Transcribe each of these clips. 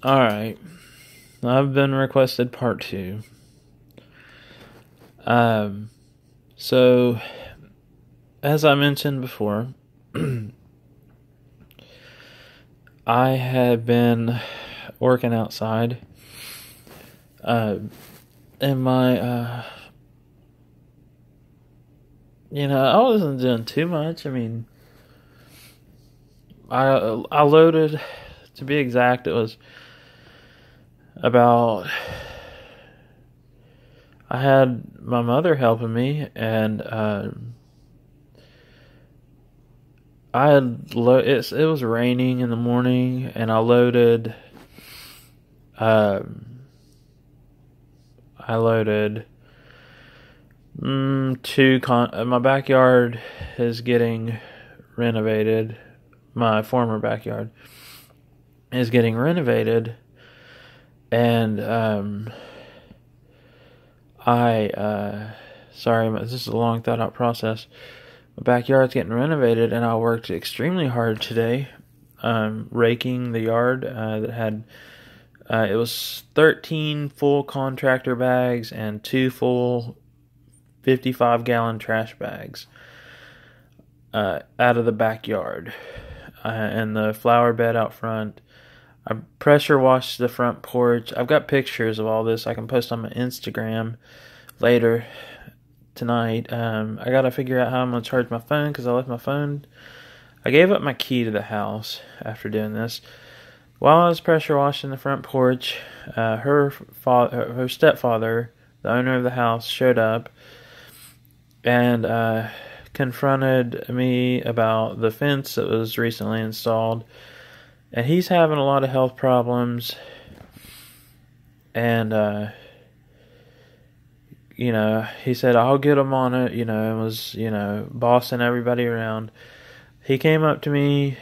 Alright, I've been requested part two. Um, so, as I mentioned before, I had been working outside. And I wasn't doing too much. I mean, I loaded, to be exact, it was about, I had my mother helping me, and it was raining in the morning, and I loaded my backyard is getting renovated. My former backyard is getting renovated, and sorry, this is a long thought out process. My backyard's getting renovated, and I worked extremely hard today, raking the yard that had, it was 13 full contractor bags and 2 full 55-gallon trash bags out of the backyard, and the flower bed out front. I pressure washed the front porch. I've got pictures of all this I can post on my Instagram later tonight. I gotta figure out how I'm gonna charge my phone because I left my phone. I gave up my key to the house after doing this. While I was pressure washing the front porch, her stepfather, the owner of the house, showed up and confronted me about the fence that was recently installed. And he's having a lot of health problems. And, he said, I'll get him on it, and was, bossing everybody around. He came up to me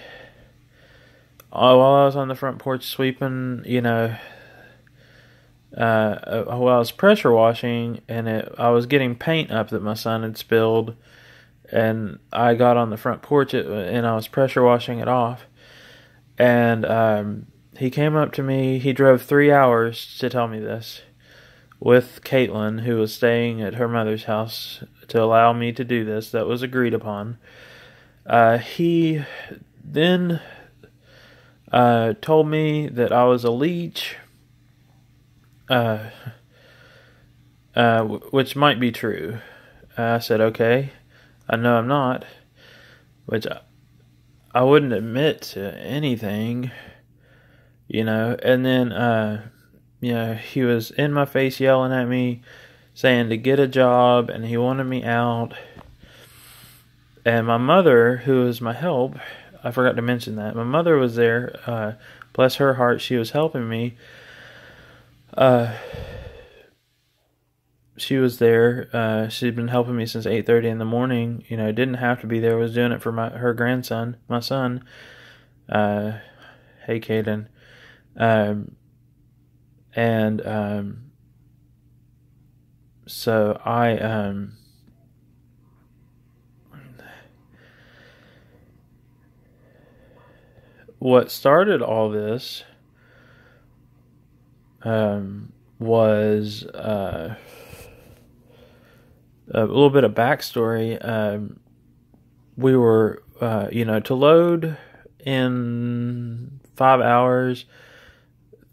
while I was on the front porch sweeping, while I was pressure washing, and I was getting paint up that my son had spilled. And I got on the front porch and I was pressure washing it off. And he came up to me. He drove 3 hours to tell me this with Caitlin, who was staying at her mother's house, to allow me to do this. That was agreed upon. He then told me that I was a leech, which might be true. I said, okay. I know I'm not, which I wouldn't admit to anything, and then, he was in my face yelling at me, saying to get a job, and he wanted me out. And my mother, who was my help, I forgot to mention that, my mother was there, bless her heart, she was helping me. She was there. She'd been helping me since 8:30 in the morning. Didn't have to be there. Was doing it for her grandson, my son. Hey, Caden. So what started all this was a little bit of backstory. We were, to load in 5 hours,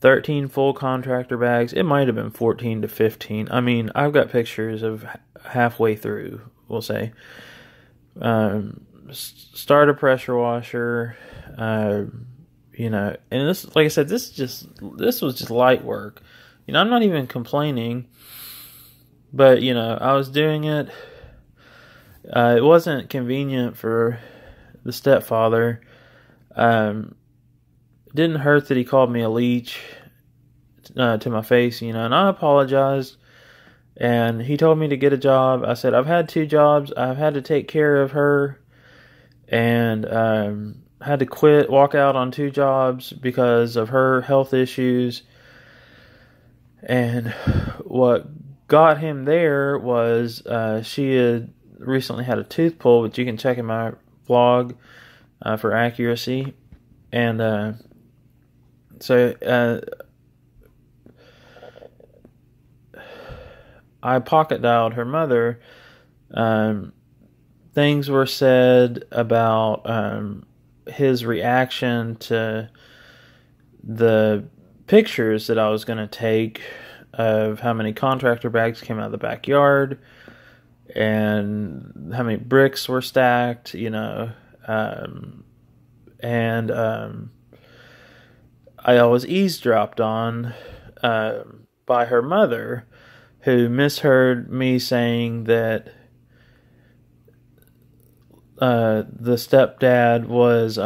13 full contractor bags. It might have been 14 to 15. I mean, I've got pictures of halfway through, we'll say. Start a pressure washer, and this, like I said, this was just light work. I'm not even complaining. But, I was doing it. It wasn't convenient for the stepfather. It didn't hurt that he called me a leech to my face, and I apologized. And he told me to get a job. I said, I've had 2 jobs. I've had to take care of her. And had to walk out on 2 jobs because of her health issues. And what got him there was she had recently had a tooth pulled, which you can check in my vlog for accuracy. And So I pocket dialed her mother. Things were said about his reaction to the pictures that I was going to take of how many contractor bags came out of the backyard and how many bricks were stacked, and I was eavesdropped on by her mother, who misheard me saying that the stepdad was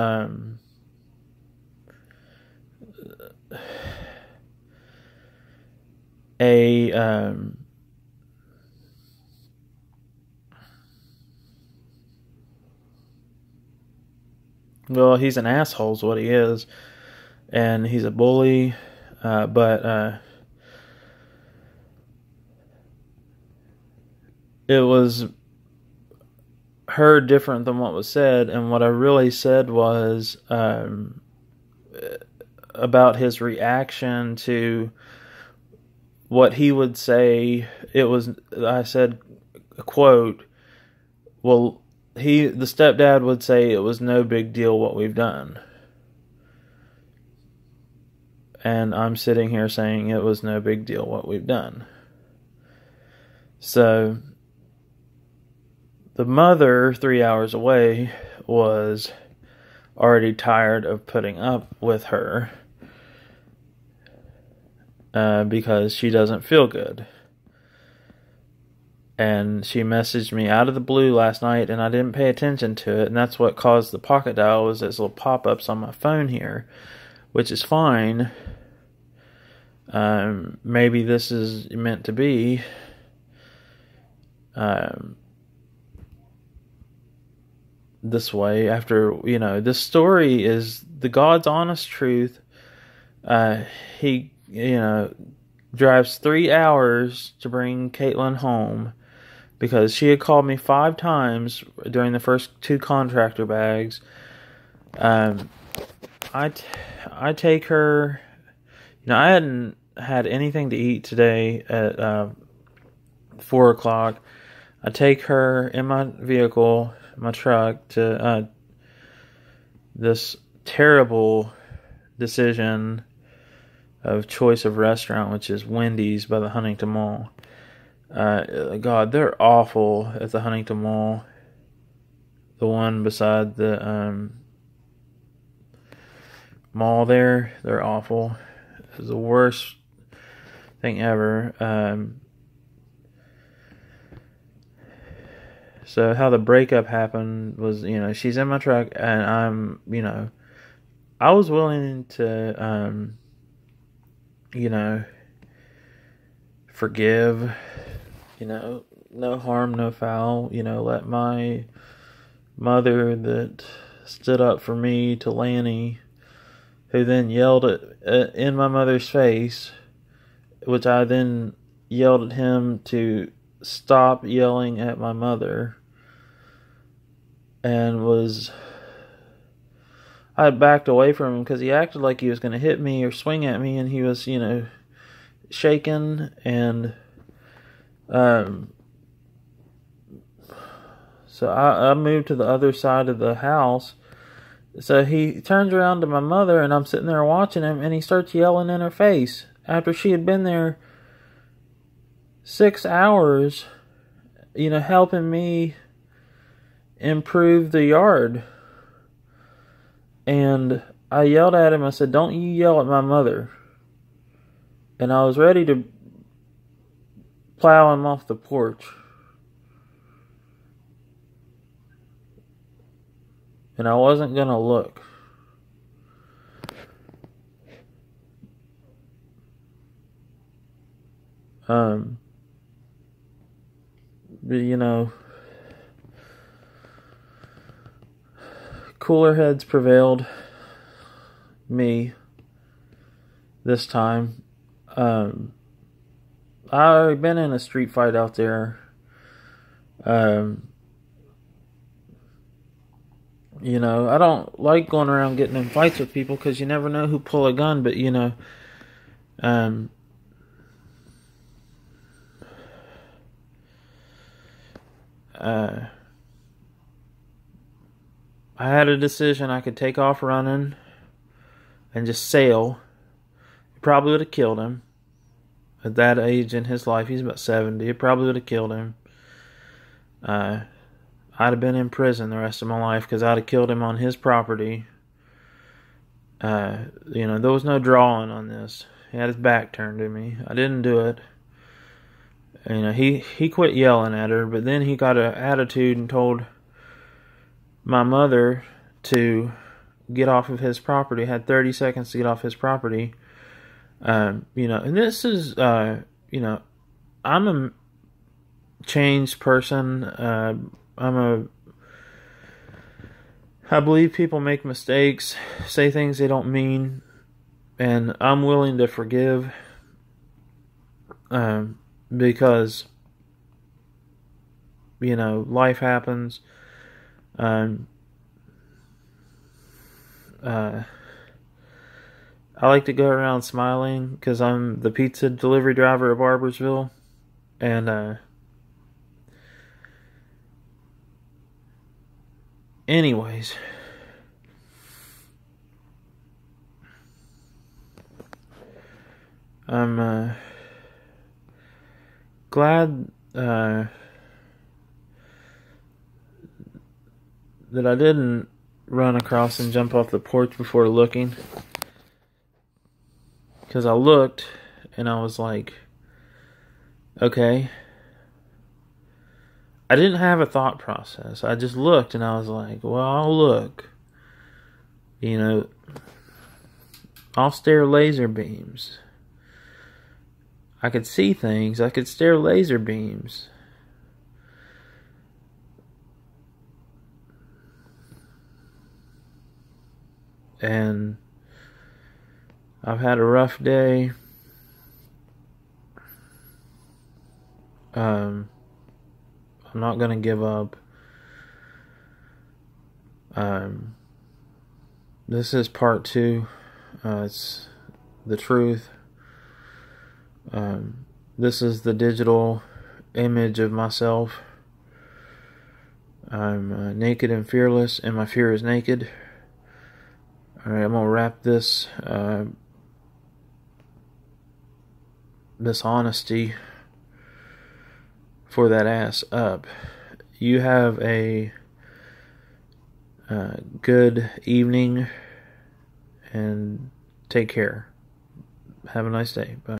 well, he's an asshole is what he is, and he's a bully, but it was heard different than what was said, and what I really said was about his reaction to what he would say. I said, quote, well, the stepdad would say it was no big deal what we've done. And I'm sitting here saying it was no big deal what we've done. So the mother, 3 hours away, was already tired of putting up with her because she doesn't feel good. And she messaged me out of the blue last night, and I didn't pay attention to it, and that's what caused the pocket dial, was those little pop-ups on my phone here, which is fine. Maybe this is meant to be. This way, after, this story is the God's honest truth. He, drives 3 hours to bring Caitlin home because she had called me 5 times during the first 2 contractor bags. I take her, I hadn't had anything to eat today at 4 o'clock. I take her in my vehicle, my truck, to this terrible decision of choice of restaurant, which is Wendy's by the Huntington Mall. God, they're awful at the Huntington Mall. The one beside the mall there, they're awful. It's the worst thing ever. So how the breakup happened was, she's in my truck, and I'm, I was willing to, forgive, no harm, no foul, let my mother that stood up for me to Lanny, who then yelled in my mother's face, which I then yelled at him to stop yelling at my mother, and I had backed away from him because he acted like he was going to hit me or swing at me, and he was, shaken, and so I moved to the other side of the house. So he turns around to my mother, and I'm sitting there watching him, and he starts yelling in her face after she had been there 6 hours, helping me improve the yard. And I yelled at him. I said, "Don't you yell at my mother." And I was ready to plow him off the porch. And I wasn't going to look. But, cooler heads prevailed me this time. I already been in a street fight out there You know, I don't like going around getting in fights with people because you never know who pull a gun. But you know, um, I had a decision. I could take off running and just sail. It probably would have killed him. At that age in his life, he's about 70. It probably would have killed him. I'd have been in prison the rest of my life because I'd have killed him on his property. You know, there was no drawing on this. He had his back turned to me. I didn't do it. You know, he quit yelling at her, but then he got an attitude and told my mother to get off of his property. Had 30 seconds to get off his property. You know, and this is, you know, I'm a changed person. I believe people make mistakes, say things they don't mean, and I'm willing to forgive, because, you know, life happens. I like to go around smiling because I'm the pizza delivery driver of Barboursville, and anyways, I'm glad that I didn't run across and jump off the porch before looking, because I looked and I was like, okay. I didn't have a thought process. I just looked and I was like, well, I'll look. You know, I'll stare laser beams. I could see things. I could stare laser beams. And I've had a rough day. I'm not gonna give up. This is part 2. It's the truth. This is the digital image of myself. I'm naked and fearless, and my fear is naked. Alright, I'm gonna wrap this this honesty for that ass up. You have a good evening, and take care. Have a nice day. Bye.